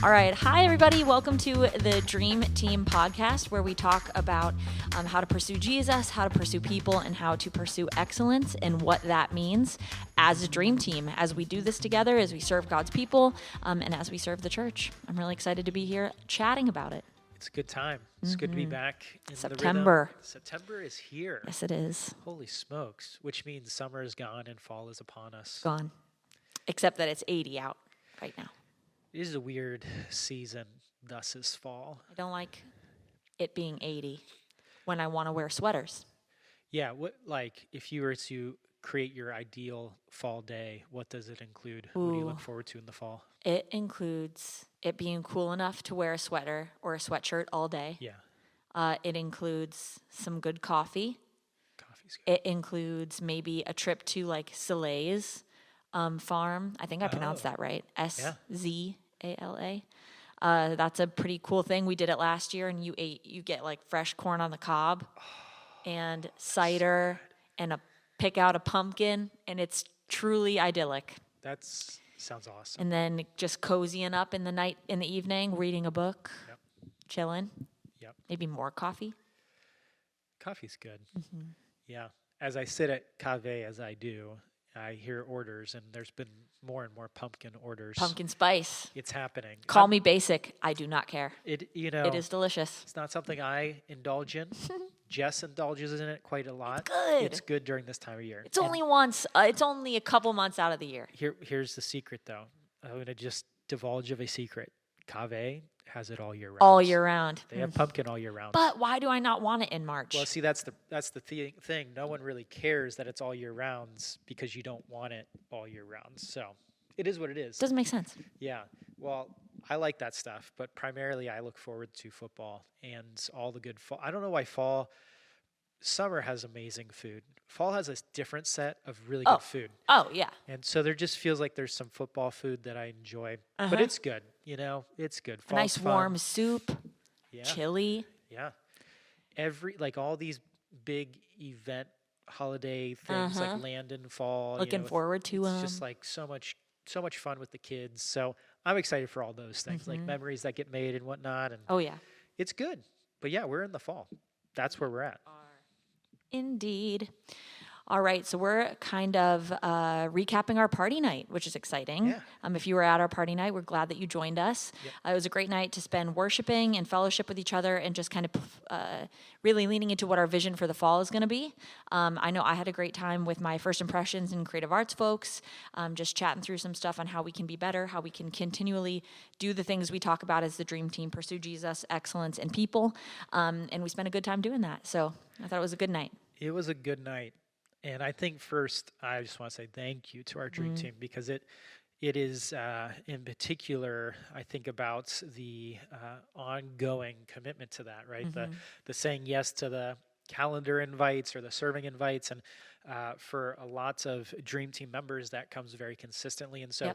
All right. Hi, everybody. Welcome to the Dream Team podcast, where we talk about how to pursue Jesus, how to pursue people, and how to pursue excellence and what that means as a dream team, as we do this together, as we serve God's people, and as we serve the church. I'm really excited to be here chatting about it. It's a good time. It's good to be back in September. the rhythm. September is here. Yes, it is. Holy smokes, which means summer is gone and fall is upon us. Gone. Except that it's 80 out right now. It is a weird season, thus is fall. I don't like it being 80 when I want to wear sweaters. Yeah, if you were to create your ideal fall day, what does it include? What do you look forward to in the fall? It includes it being cool enough to wear a sweater or a sweatshirt all day. Yeah. It includes some good coffee. Coffee's good. It includes maybe a trip to like Soleil's farm. I think I pronounced that right. Szala. That's a pretty cool thing. We did it last year, and you get like fresh corn on the cob and cider and pick out a pumpkin, and it's truly idyllic. That sounds awesome. And then just cozying up in the evening, reading a book, chilling. Yep. Maybe more coffee. Coffee's good. Mm-hmm. Yeah. As I sit at Cave, as I do, I hear orders, and there's been more and more pumpkin orders. Pumpkin spice. It's happening. Call me basic. I do not care. It is delicious. It's not something I indulge in. Jess indulges in it quite a lot. Good. It's good during this time of year. It's only once. It's only a couple months out of the year. Here's the secret, though. I'm going to just divulge of a secret. Cave has it all year round. All year round. They have pumpkin all year round. But why do I not want it in March? Well, see, that's the thing. No one really cares that it's all year rounds because you don't want it all year round. So it is what it is. Doesn't make sense. Yeah. Well, I like that stuff, but primarily I look forward to football and all the good fall. I don't know why summer has amazing food. Fall has a different set of really good food. Oh, yeah. And so there just feels like there's some football food that I enjoy. But it's good, it's good. A nice warm soup, chili. Yeah. All these big event holiday things like land and fall. Looking forward to them. It's just like so much fun with the kids. So I'm excited for all those things, like memories that get made and whatnot. And oh, yeah. It's good. But yeah, we're in the fall. That's where we're at. Indeed. All right, so we're kind of recapping our party night, which is exciting. Yeah. If you were at our party night, we're glad that you joined us. Yep. It was a great night to spend worshiping and fellowship with each other and just kind of really leaning into what our vision for the fall is going to be. I know I had a great time with my first impressions and creative arts folks, just chatting through some stuff on how we can be better, how we can continually do the things we talk about as the dream team, pursue Jesus, excellence, and people. And we spent a good time doing that. So I thought it was a good night. It was a good night. And I think first, I just want to say thank you to our dream team, because it is, in particular, I think about the ongoing commitment to that, right? The saying yes to the calendar invites or the serving invites. And for a lot of dream team members, that comes very consistently. And so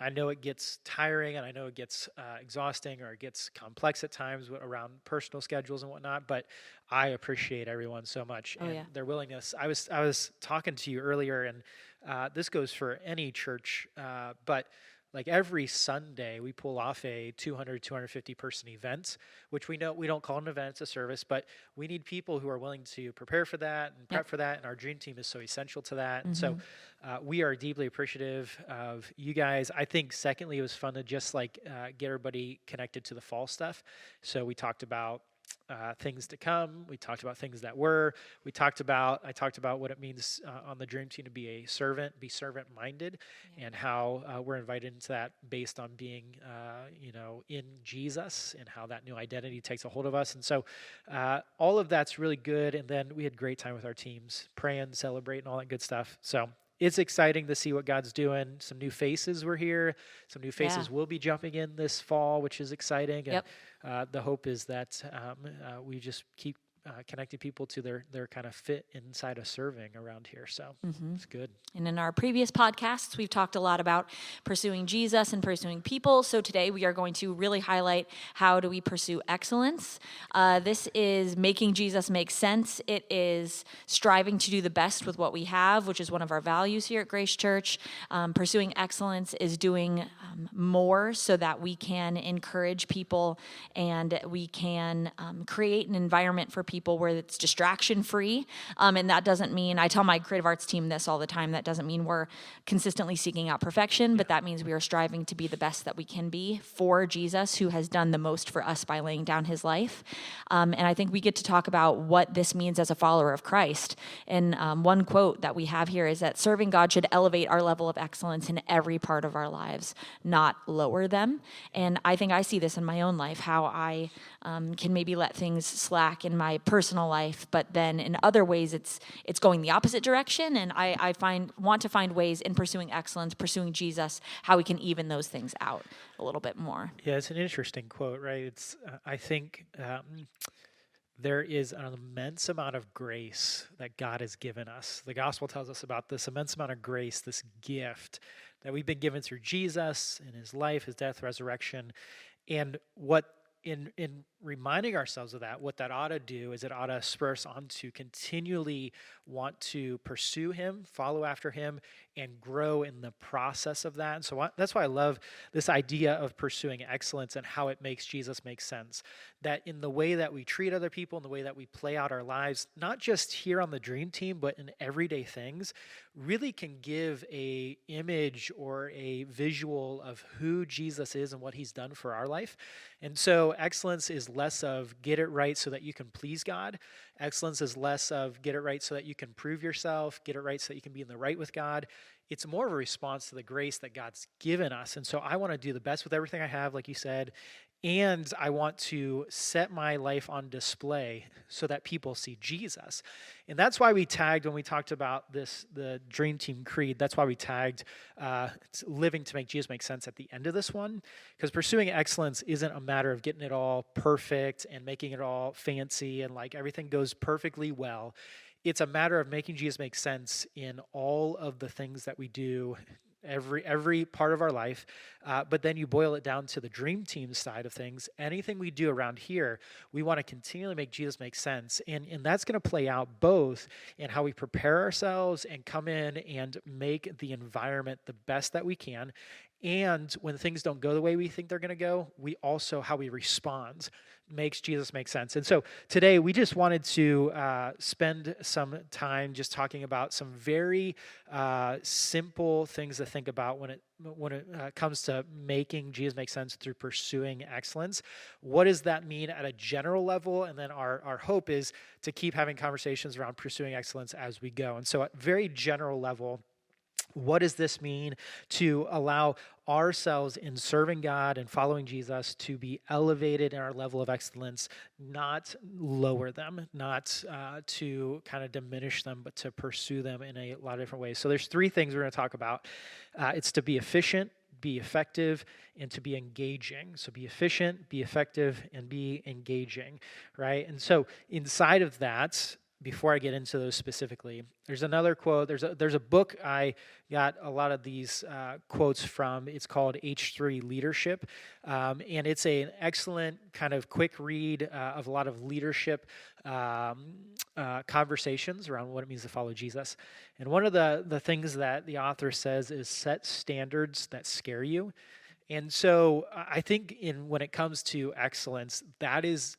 I know it gets tiring, and I know it gets exhausting, or it gets complex at times around personal schedules and whatnot, but I appreciate everyone so much and their willingness. I was talking to you earlier, and this goes for any church, but like every Sunday we pull off a 250 person event, which we know we don't call an event, it's a service, but we need people who are willing to prepare for that and prep for that. And our dream team is so essential to that. And so we are deeply appreciative of you guys. I think secondly, it was fun to just get everybody connected to the fall stuff. So we talked about things to come. We talked about things that were. I talked about what it means on the dream team to be servant-minded, and how we're invited into that based on being, in Jesus, and how that new identity takes a hold of us. And so all of that's really good. And then we had a great time with our teams, praying, celebrating, all that good stuff. So it's exciting to see what God's doing. Some new faces were here. Some new faces will be jumping in this fall, which is exciting. And the hope is that we just keep connecting people to their kind of fit inside of serving around here. So it's good. And in our previous podcasts, we've talked a lot about pursuing Jesus and pursuing people. So today we are going to really highlight how do we pursue excellence. This is making Jesus make sense. It is striving to do the best with what we have, which is one of our values here at Grace Church. Pursuing excellence is doing more so that we can encourage people and we can create an environment for people where it's distraction free. And that doesn't mean, I tell my creative arts team this all the time, that doesn't mean we're consistently seeking out perfection, but that means we are striving to be the best that we can be for Jesus, who has done the most for us by laying down his life. And I think we get to talk about what this means as a follower of Christ. And one quote that we have here is that serving God should elevate our level of excellence in every part of our lives, not lower them. And I think I see this in my own life, how I can maybe let things slack in my personal life, but then in other ways it's going the opposite direction. And I want to find ways in pursuing excellence, pursuing Jesus, how we can even those things out a little bit more. Yeah, it's an interesting quote, right? It's I think there is an immense amount of grace that God has given us. The gospel tells us about this immense amount of grace, this gift that we've been given through Jesus and his life, his death, resurrection. And what in reminding ourselves of that, what that ought to do is it ought to spur us on to continually want to pursue him, follow after him, and grow in the process of that. And so that's why I love this idea of pursuing excellence and how it makes Jesus make sense. That in the way that we treat other people, in the way that we play out our lives, not just here on the Dream Team, but in everyday things, really can give a image or a visual of who Jesus is and what he's done for our life. And so excellence is less of get it right so that you can please God. Excellence is less of get it right so that you can prove yourself, get it right so that you can be in the right with God. It's more of a response to the grace that God's given us. And so I want to do the best with everything I have, like you said, and I want to set my life on display so that people see Jesus. And that's why we tagged, when we talked about this, the Dream Team Creed, that's why we tagged living to make Jesus make sense at the end of this one. Because pursuing excellence isn't a matter of getting it all perfect and making it all fancy and like everything goes perfectly well. It's a matter of making Jesus make sense in all of the things that we do, every part of our life, but then you boil it down to the Dream Team side of things. Anything we do around here, we want to continually make Jesus make sense, and that's going to play out both in how we prepare ourselves and come in and make the environment the best that we can, and when things don't go the way we think they're going to go, we also, how we respond makes Jesus make sense. And so today we just wanted to spend some time just talking about some very simple things to think about when it comes to making Jesus make sense through pursuing excellence. What does that mean at a general level? And then our hope is to keep having conversations around pursuing excellence as we go. And so at very general level, what does this mean to allow ourselves in serving God and following Jesus to be elevated in our level of excellence, not lower them, not to kind of diminish them, but to pursue them in a lot of different ways? So there's three things we're going to talk about. It's to be efficient, be effective, and to be engaging. So be efficient, be effective, and be engaging, right? And so inside of that, before I get into those specifically, there's another quote. There's a book I got a lot of these quotes from. It's called H3 Leadership, and it's an excellent kind of quick read of a lot of leadership conversations around what it means to follow Jesus. And one of the things that the author says is set standards that scare you. And so I think when it comes to excellence, that is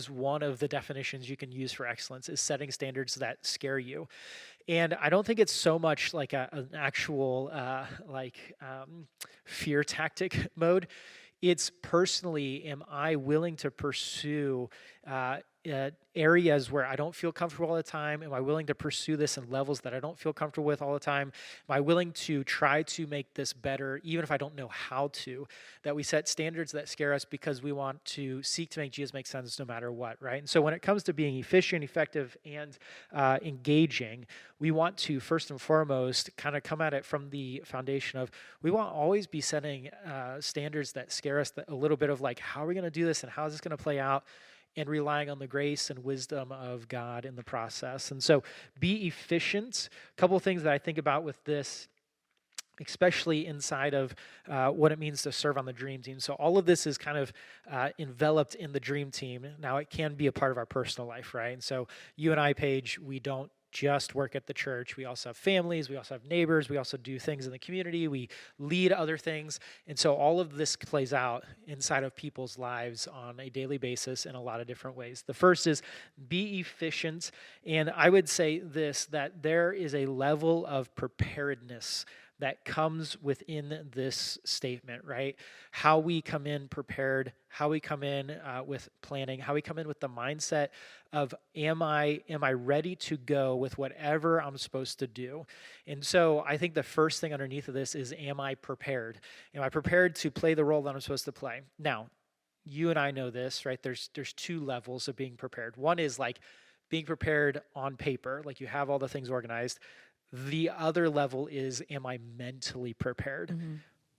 one of the definitions you can use for excellence, is setting standards that scare you. And I don't think it's so much like an actual fear tactic mode. It's personally, am I willing to pursue areas where I don't feel comfortable all the time? Am I willing to pursue this in levels that I don't feel comfortable with all the time? Am I willing to try to make this better, even if I don't know how to? That we set standards that scare us because we want to seek to make Jesus make sense no matter what, right? And so when it comes to being efficient, effective, and engaging, we want to first and foremost kind of come at it from the foundation of we want to always be setting standards that scare us, a little bit of like, how are we going to do this and how is this going to play out? and relying on the grace and wisdom of God in the process. And so be efficient. A couple of things that I think about with this, especially inside of what it means to serve on the dream team. So all of this is kind of enveloped in the dream team. Now it can be a part of our personal life, right? And so you and I, Paige, we don't just work at the church. We also have families. We also have neighbors. We also do things in the community. We lead other things. And so all of this plays out inside of people's lives on a daily basis in a lot of different ways. The first is be efficient. And I would say this, that there is a level of preparedness that comes within this statement, right? How we come in prepared, how we come in with planning, how we come in with the mindset of am I ready to go with whatever I'm supposed to do? And so I think the first thing underneath of this is, am I prepared? Am I prepared to play the role that I'm supposed to play? Now, you and I know this, right? There's two levels of being prepared. One is like being prepared on paper, like you have all the things organized. The other level is, am I mentally prepared?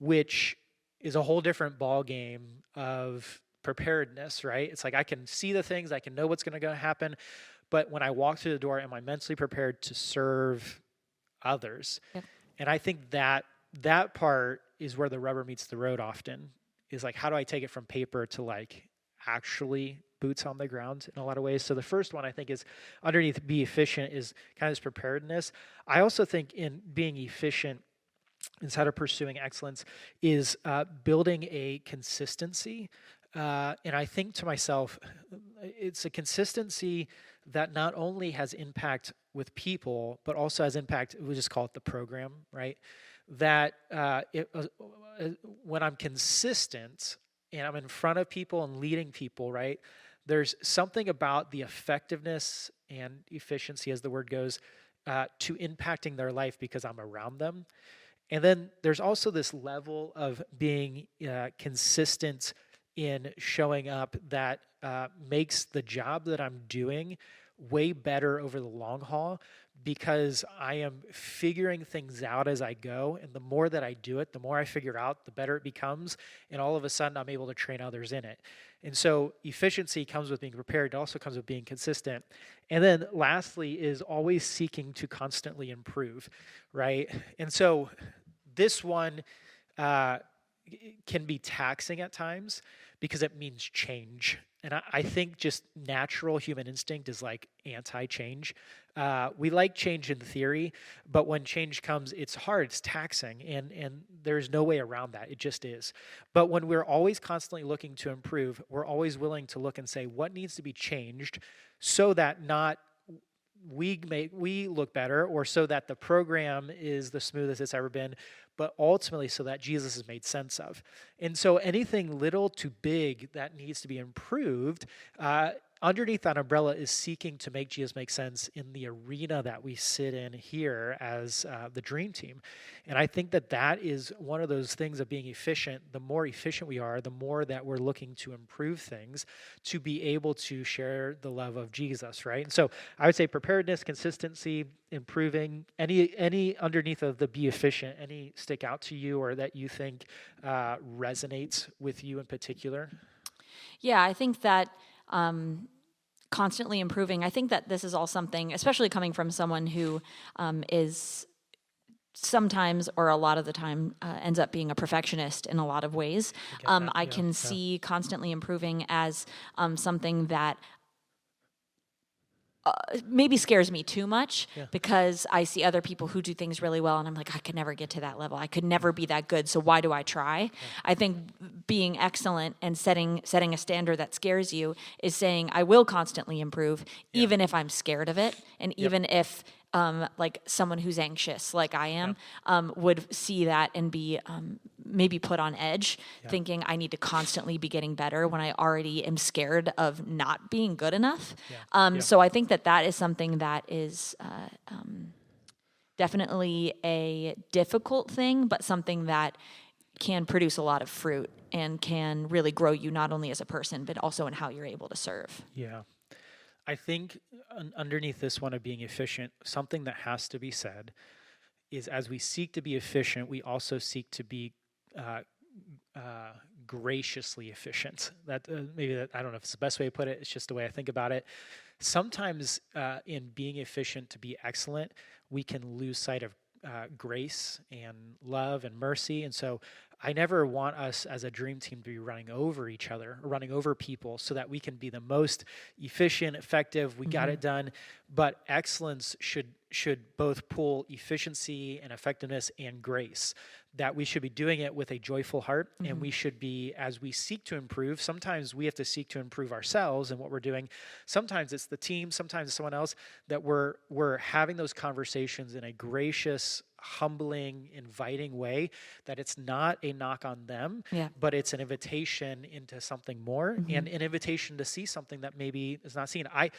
Which is a whole different ball game of preparedness, right? It's like I can see the things, I can know what's going to happen, but when I walk through the door, am I mentally prepared to serve others? Yep. And I think that part is where the rubber meets the road often, is like, how do I take it from paper to like actually boots on the ground in a lot of ways. So the first one I think is underneath be efficient is kind of this preparedness. I also think in being efficient inside of pursuing excellence is building a consistency. And I think to myself, it's a consistency that not only has impact with people, but also has impact, we just call it the program, right? That when I'm consistent and I'm in front of people and leading people, right? There's something about the effectiveness and efficiency, as the word goes, to impacting their life because I'm around them. And then there's also this level of being consistent in showing up that makes the job that I'm doing way better over the long haul, because I am figuring things out as I go. And the more that I do it, the more I figure out, the better it becomes. And all of a sudden, I'm able to train others in it. And so efficiency comes with being prepared. It also comes with being consistent. And then lastly is always seeking to constantly improve, right? And so this one can be taxing at times because it means change. And I think just natural human instinct is like anti-change. We like change in theory, but when change comes, it's hard, it's taxing, and there's no way around that. It just is. But when we're always constantly looking to improve, we're always willing to look and say, what needs to be changed so that not we look better, or so that the program is the smoothest it's ever been, but ultimately so that Jesus is made sense of. And so anything little to big that needs to be improved, underneath that umbrella is seeking to make Jesus make sense in the arena that we sit in here as the dream team. And I think that is one of those things of being efficient. The more efficient we are, the more that we're looking to improve things to be able to share the love of Jesus, right? And so I would say preparedness, consistency, improving. Any underneath of the be efficient, any stick out to you or that you think resonates with you in particular? Yeah, I think that constantly improving. I think that this is all something, especially coming from someone who is sometimes or a lot of the time ends up being a perfectionist in a lot of ways. I can see constantly improving as something that maybe scares me too much, because I see other people who do things really well and I'm like, I could never get to that level. I could never be that good. So why do I try? I think being excellent and setting a standard that scares you is saying I will constantly improve, even if I'm scared of it. And even if like someone who's anxious like I am would see that and be maybe put on edge, thinking I need to constantly be getting better when I already am scared of not being good enough. So I think that is something that is definitely a difficult thing, but something that can produce a lot of fruit and can really grow you not only as a person, but also in how you're able to serve. Yeah. I think underneath this one of being efficient, something that has to be said is as we seek to be efficient, we also seek to be graciously efficient. That maybe that, I don't know if it's the best way to put it. It's just the way I think about it. Sometimes in being efficient to be excellent, we can lose sight of grace and love and mercy. And so I never want us as a dream team to be running over each other, or running over people, so that we can be the most efficient, effective. We got it done. But excellence should both pull efficiency and effectiveness and grace. That we should be doing it with a joyful heart, and we should be, as we seek to improve, sometimes we have to seek to improve ourselves and what we're doing. Sometimes it's the team, sometimes it's someone else, that we're having those conversations in a gracious, humbling, inviting way, that it's not a knock on them, but it's an invitation into something more, and an invitation to see something that maybe is not seen. I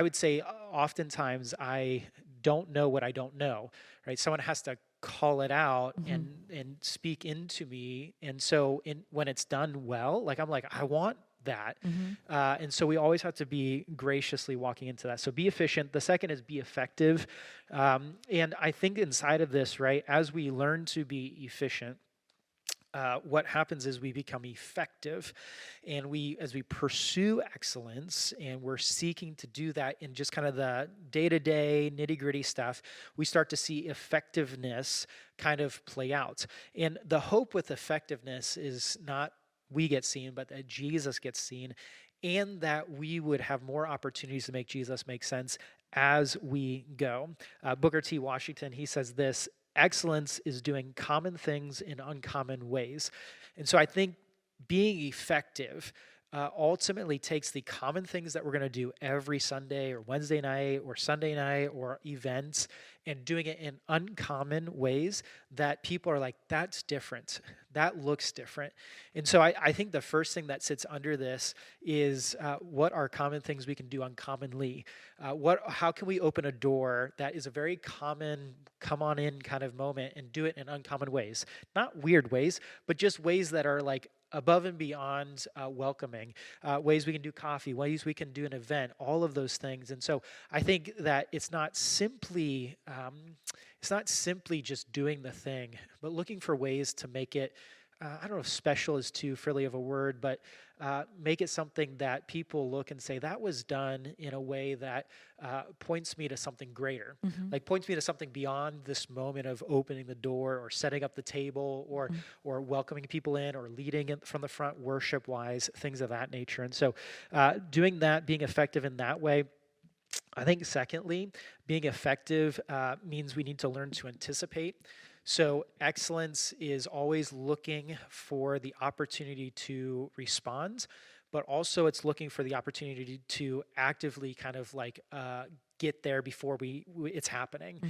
would say oftentimes I don't know what I don't know, right? Someone has to call it out and speak into me. And so when it's done well, like I'm like, I want that. And so we always have to be graciously walking into that. So be efficient. The second is be effective. And I think inside of this, right, as we learn to be efficient, what happens is we become effective, and as we pursue excellence, and we're seeking to do that in just kind of the day-to-day nitty-gritty stuff, we start to see effectiveness kind of play out. And the hope with effectiveness is not we get seen, but that Jesus gets seen, and that we would have more opportunities to make Jesus make sense as we go. Booker T. Washington, he says this: excellence is doing common things in uncommon ways. And so I think being effective ultimately takes the common things that we're going to do every Sunday or Wednesday night or Sunday night or events, and doing it in uncommon ways that people are like, that's different. That looks different. And so I think the first thing that sits under this is what are common things we can do uncommonly? How can we open a door that is a very common, come on in kind of moment, and do it in uncommon ways? Not weird ways, but just ways that are like above and beyond welcoming, ways we can do coffee, ways we can do an event, all of those things. And so I think that it's not simply just doing the thing, but looking for ways to make it, I don't know if special is too frilly of a word, but make it something that people look and say, that was done in a way that points me to something greater, like points me to something beyond this moment of opening the door or setting up the table or welcoming people in or leading it from the front worship-wise, things of that nature. And so doing that, being effective in that way. I think secondly, being effective means we need to learn to anticipate. So excellence is always looking for the opportunity to respond, but also it's looking for the opportunity to actively kind of like get there before it's happening,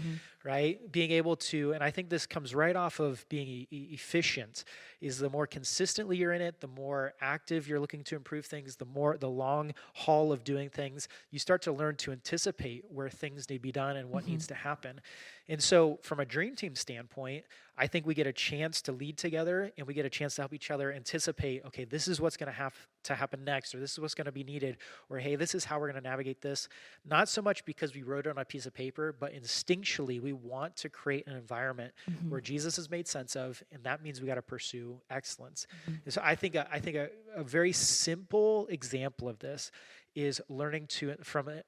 right? Being able to, and I think this comes right off of being efficient, is the more consistently you're in it, the more active you're looking to improve things, the long haul of doing things, you start to learn to anticipate where things need to be done and what needs to happen. And so from a dream team standpoint, I think we get a chance to lead together, and we get a chance to help each other anticipate, okay, this is what's going to have to happen next, or this is what's going to be needed, or hey, this is how we're going to navigate this. Not so much because we wrote it on a piece of paper, but instinctually we want to create an environment where Jesus is made sense of, and that means we got to pursue excellence. And so I think a very simple example of this is learning to,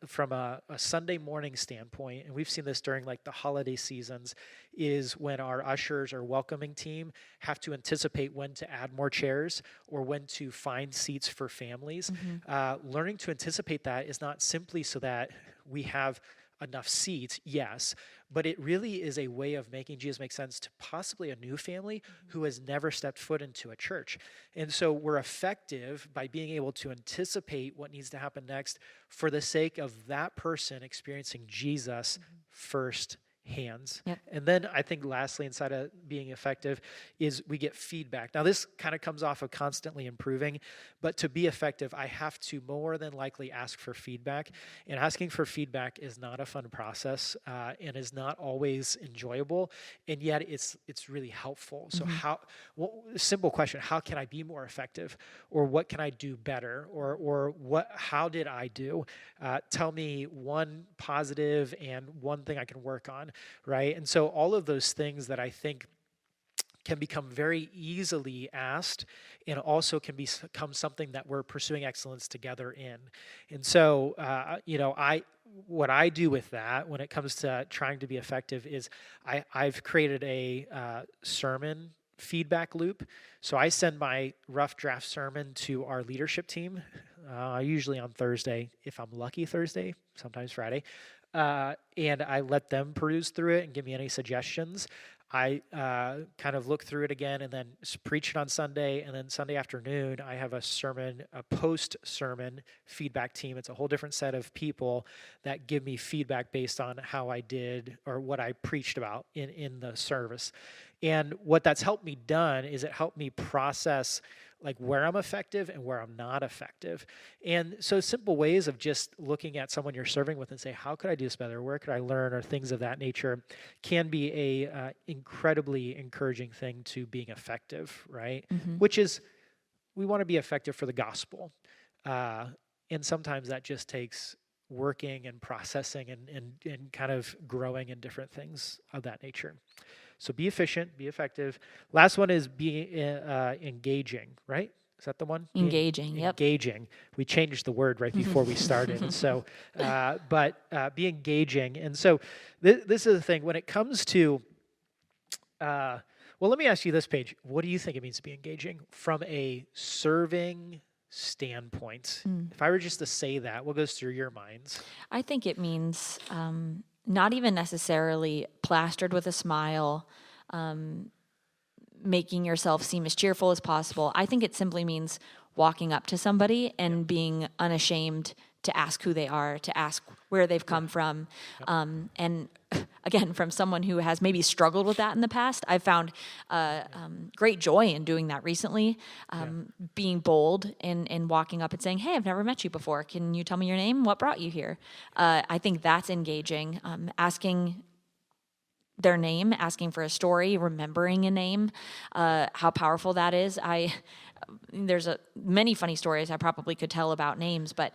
from a Sunday morning standpoint, and we've seen this during like the holiday seasons, is when our ushers or welcoming team have to anticipate when to add more chairs or when to find seats for families. Learning to anticipate that is not simply so that we have enough seats, yes, but it really is a way of making Jesus make sense to possibly a new family who has never stepped foot into a church. And so we're effective by being able to anticipate what needs to happen next for the sake of that person experiencing Jesus first hands. And then I think lastly, inside of being effective, is we get feedback. Now this kind of comes off of constantly improving, but to be effective, I have to more than likely ask for feedback. And asking for feedback is not a fun process and is not always enjoyable, and yet it's really helpful. So simple question, how can I be more effective? Or what can I do better? Or how did I do? Tell me one positive and one thing I can work on. Right. And so all of those things that I think can become very easily asked, and also can become something that we're pursuing excellence together in. And so, what I do with that when it comes to trying to be effective is I've created a sermon feedback loop. So I send my rough draft sermon to our leadership team, usually on Thursday, if I'm lucky Thursday, sometimes Friday, and I let them peruse through it and give me any suggestions. I kind of look through it again and then preach it on Sunday. And then Sunday afternoon, I have a post-sermon feedback team. It's a whole different set of people that give me feedback based on how I did or what I preached about in the service. And what that's helped me done is it helped me process like where I'm effective and where I'm not effective. And so simple ways of just looking at someone you're serving with and say, how could I do this better? Where could I learn? Or things of that nature can be a incredibly encouraging thing to being effective, right? Which is, we want to be effective for the gospel. And sometimes that just takes working and processing and kind of growing in different things of that nature. So be efficient, be effective. Last one is be engaging, right? Is that the one? Engaging, yep. Engaging. We changed the word right before we started. And so, but be engaging. And so this is the thing. When it comes to, well, let me ask you this, Paige. What do you think it means to be engaging from a serving standpoint? If I were just to say that, what goes through your minds? I think it means not even necessarily plastered with a smile, making yourself seem as cheerful as possible. I think it simply means walking up to somebody and being unashamed to ask who they are, to ask where they've come from. And again, from someone who has maybe struggled with that in the past, I've found great joy in doing that recently, being bold and walking up and saying, hey, I've never met you before. Can you tell me your name? What brought you here? I think that's engaging. Asking their name, asking for a story, remembering a name, how powerful that is. There's many funny stories I probably could tell about names, but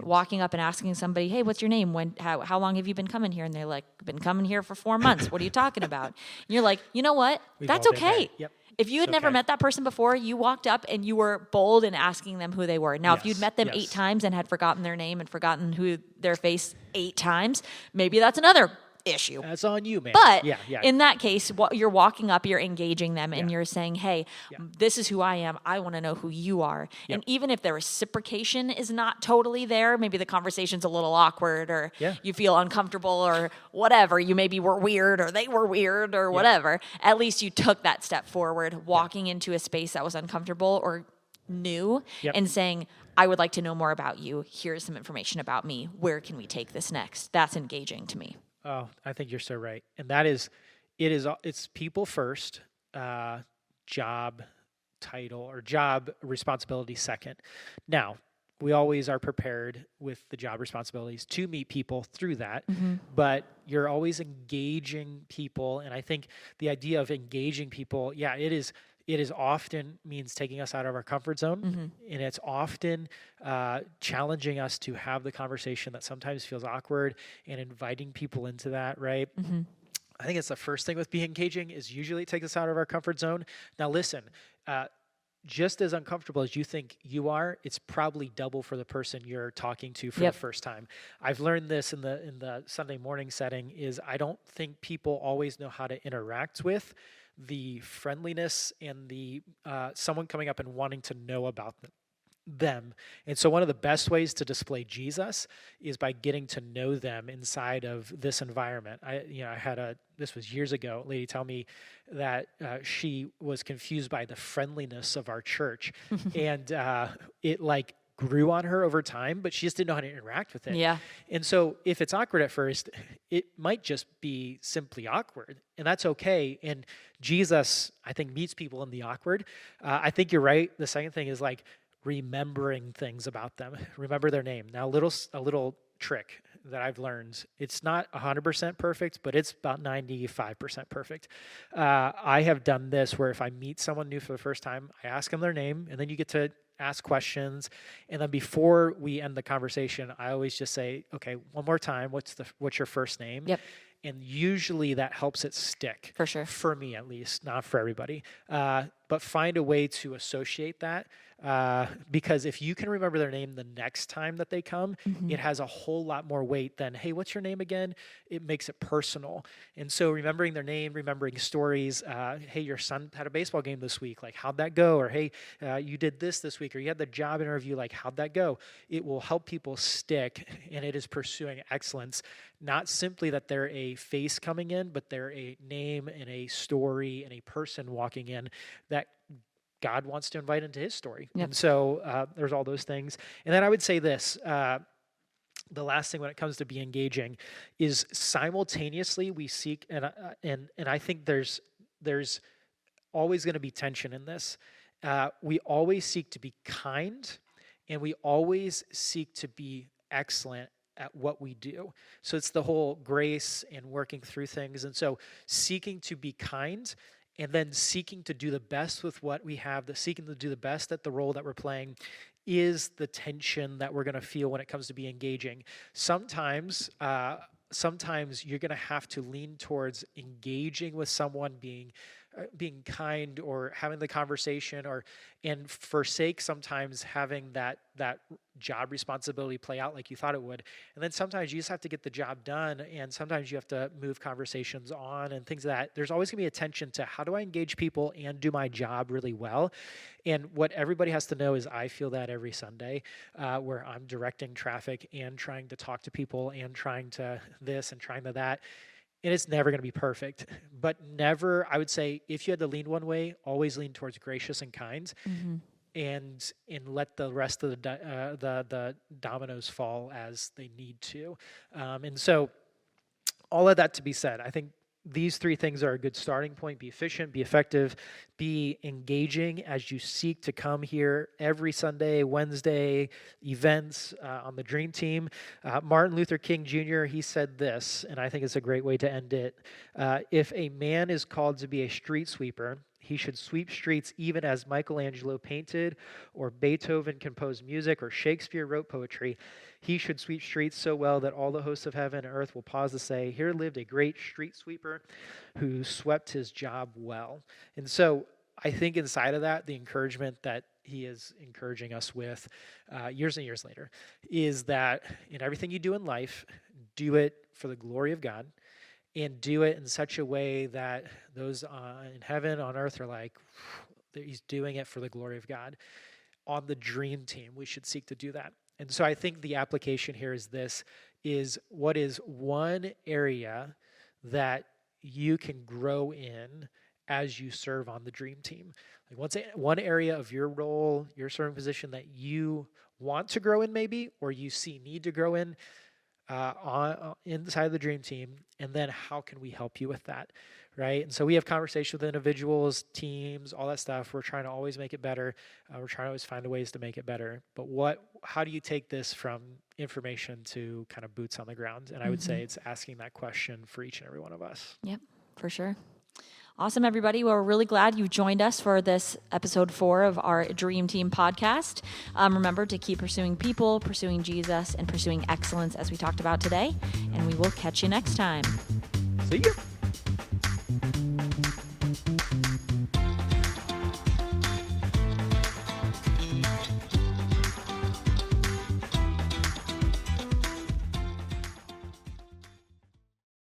walking up and asking somebody, hey, what's your name? How long have you been coming here? And they're like, been coming here for 4 months. What are you talking about? And you're like, you know what? That's okay. Yep. If you had never met that person before, you walked up and you were bold in asking them who they were. Now, if you'd met them 8 times and had forgotten their name and forgotten who their face 8 times, maybe that's another issue. That's on you, man. But in that case, you're walking up, you're engaging them, and you're saying, hey, this is who I am. I want to know who you are. And even if the reciprocation is not totally there, maybe the conversation's a little awkward or you feel uncomfortable or whatever, you maybe were weird or they were weird or whatever, at least you took that step forward, walking into a space that was uncomfortable or new and saying, I would like to know more about you. Here's some information about me. Where can we take this next? That's engaging to me. Oh, I think you're so right. And that is, it's people first, job title or job responsibility second. Now, we always are prepared with the job responsibilities to meet people through that, but you're always engaging people. And I think the idea of engaging people, it is often means taking us out of our comfort zone, and it's often challenging us to have the conversation that sometimes feels awkward and inviting people into that, right? I think it's the first thing with being engaging is usually it takes us out of our comfort zone. Now listen, just as uncomfortable as you think you are, it's probably double for the person you're talking to for the first time. I've learned this in the Sunday morning setting is I don't think people always know how to interact with the friendliness and the someone coming up and wanting to know about them. And so one of the best ways to display Jesus is by getting to know them inside of this environment. I had this was years ago, a lady tell me that she was confused by the friendliness of our church. And it like grew on her over time, but she just didn't know how to interact with it. Yeah. And so if it's awkward at first, it might just be simply awkward, and that's okay. And Jesus, I think, meets people in the awkward. I think you're right. The second thing is like remembering things about them. Remember their name. Now, a little trick that I've learned. It's not 100% perfect, but it's about 95% perfect. I have done this where if I meet someone new for the first time, I ask them their name, and then you get to ask questions. And then before we end the conversation, I always just say, okay, one more time, what's your first name? Yep. And usually that helps it stick. For sure. For me, at least, not for everybody. But find a way to associate that. Because if you can remember their name the next time that they come, it has a whole lot more weight than, hey, what's your name again? It makes it personal. And so remembering their name, remembering stories, hey, your son had a baseball game this week, like how'd that go? Or hey, you did this week, or you had the job interview, like how'd that go? It will help people stick, and it is pursuing excellence. Not simply that they're a face coming in, but they're a name and a story and a person walking in that God wants to invite into his story. Yep. And so there's all those things. And then I would say this, the last thing when it comes to be engaging is simultaneously we seek, and I think there's always going to be tension in this. We always seek to be kind, and we always seek to be excellent at what we do. So it's the whole grace and working through things. And so seeking to be kind, and then seeking to do the best with what we have, seeking to do the best at the role that we're playing is the tension that we're going to feel when it comes to be engaging. Sometimes you're going to have to lean towards engaging with someone, being kind or having the conversation, and forsake sometimes having that job responsibility play out like you thought it would. And then sometimes you just have to get the job done, and sometimes you have to move conversations on and things like that. There's always going to be a tension to how do I engage people and do my job really well. And what everybody has to know is I feel that every Sunday where I'm directing traffic and trying to talk to people and trying to this and trying to that. And it's never going to be perfect, but never, I would say, if you had to lean one way, always lean towards gracious and kind, and let the rest of the dominoes fall as they need to. And so all of that to be said, I think these three things are a good starting point. Be efficient, be effective, be engaging as you seek to come here every Sunday, Wednesday, events on the Dream Team. Martin Luther King Jr., he said this, and I think it's a great way to end it. If a man is called to be a street sweeper, he should sweep streets even as Michelangelo painted, or Beethoven composed music, or Shakespeare wrote poetry. He should sweep streets so well that all the hosts of heaven and earth will pause to say, here lived a great street sweeper who swept his job well. And so I think inside of that, the encouragement that he is encouraging us with years and years later is that in everything you do in life, do it for the glory of God, and do it in such a way that those in heaven, on earth are like, he's doing it for the glory of God. On the Dream Team, we should seek to do that. And so I think the application here is this, is what is one area that you can grow in as you serve on the Dream Team? Like one area of your role, your serving position that you want to grow in maybe, or you see need to grow in, inside of the Dream Team, and then how can we help you with that, right? And so we have conversations with individuals, teams, all that stuff. We're trying to always make it better. We're trying to always find ways to make it better. But how do you take this from information to kind of boots on the ground? And I would say it's asking that question for each and every one of us. Yep, for sure. Awesome, everybody. Well, we're really glad you joined us for this episode 4 of our Dream Team podcast. Remember to keep pursuing people, pursuing Jesus, and pursuing excellence as we talked about today. And we will catch you next time. See you.